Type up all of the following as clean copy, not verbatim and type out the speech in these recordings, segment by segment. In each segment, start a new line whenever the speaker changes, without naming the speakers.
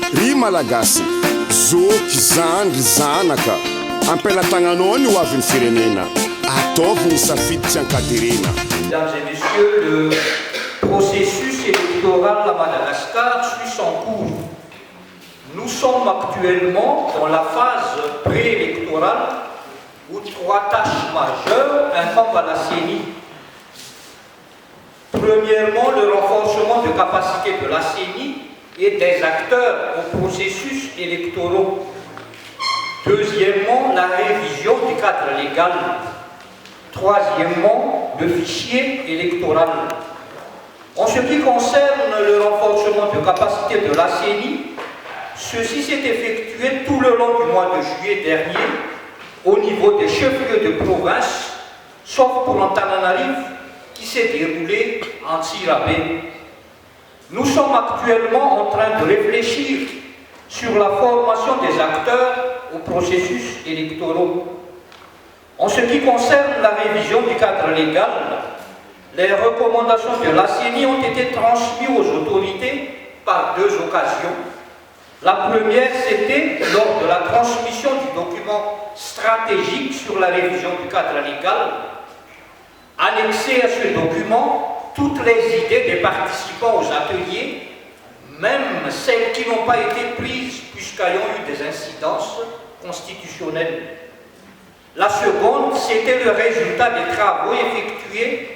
Ry malagasy, zoky zandry zanaka, ampelatagnanao ny hoavin'ny firenena, ataovy ny safidy tsy ankaterena.
Mesdames et messieurs, le processus électoral à Madagascar suit son cours. Nous sommes actuellement dans la phase préélectorale où trois tâches majeures incombent à la CENI. Premièrement, le renforcement de capacité de la CENI et des acteurs au processus électoral. Deuxièmement, la révision du cadre légal. Troisièmement, le fichier électoral. En ce qui concerne le renforcement de capacité de la CENI, ceci s'est effectué tout le long du mois de juillet dernier au niveau des chefs-lieux de province, sauf pour Antananarive qui s'est déroulé en Tirabé. Nous sommes actuellement en train de réfléchir sur la formation des acteurs au processus électoral. En ce qui concerne la révision du cadre légal, les recommandations de la CENI ont été transmises aux autorités par deux occasions. La première, c'était lors de la transmission du document stratégique sur la révision du cadre légal. Annexé à ce document, toutes les idées des participants aux ateliers, même celles qui n'ont pas été prises puisqu'ayant eu des incidences constitutionnelles. La seconde, c'était le résultat des travaux effectués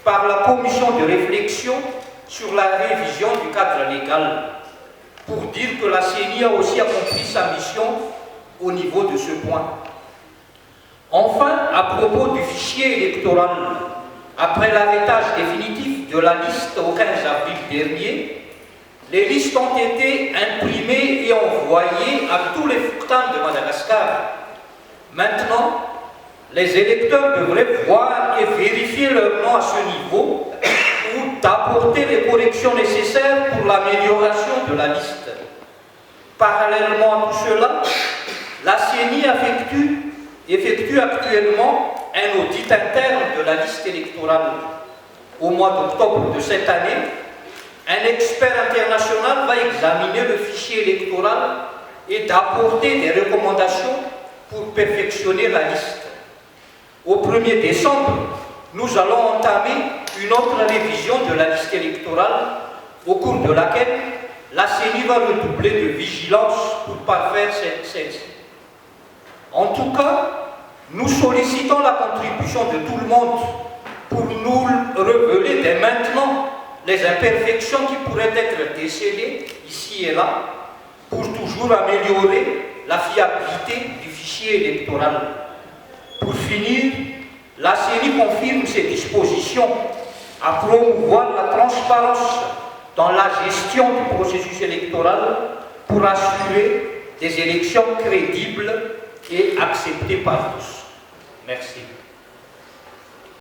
par la commission de réflexion sur la révision du cadre légal, pour dire que la CENI a aussi accompli sa mission au niveau de ce point. Enfin, à propos du fichier électoral, après l'arrêtage définitif de la liste au 15 avril dernier, les listes ont été imprimées et envoyées à tous les Fouktans de Madagascar. Maintenant, les électeurs devraient voir et vérifier leur nom à ce niveau ou d'apporter les corrections nécessaires pour l'amélioration de la liste. Parallèlement à tout cela, la CENI effectue actuellement un audit interne de la liste électorale. Au mois d'octobre de cette année, un expert international va examiner le fichier électoral et d'apporter des recommandations pour perfectionner la liste. Au 1er décembre, nous allons entamer une autre révision de la liste électorale, au cours de laquelle la CENI va redoubler de vigilance pour parfaire celle-ci. En tout cas, nous sollicitons la contribution de tout le monde pour nous révéler dès maintenant les imperfections qui pourraient être décelées ici et là pour toujours améliorer la fiabilité du fichier électoral. Pour finir, la CENI confirme ses dispositions à promouvoir la transparence dans la gestion du processus électoral pour assurer des élections crédibles et acceptées par tous. Merci.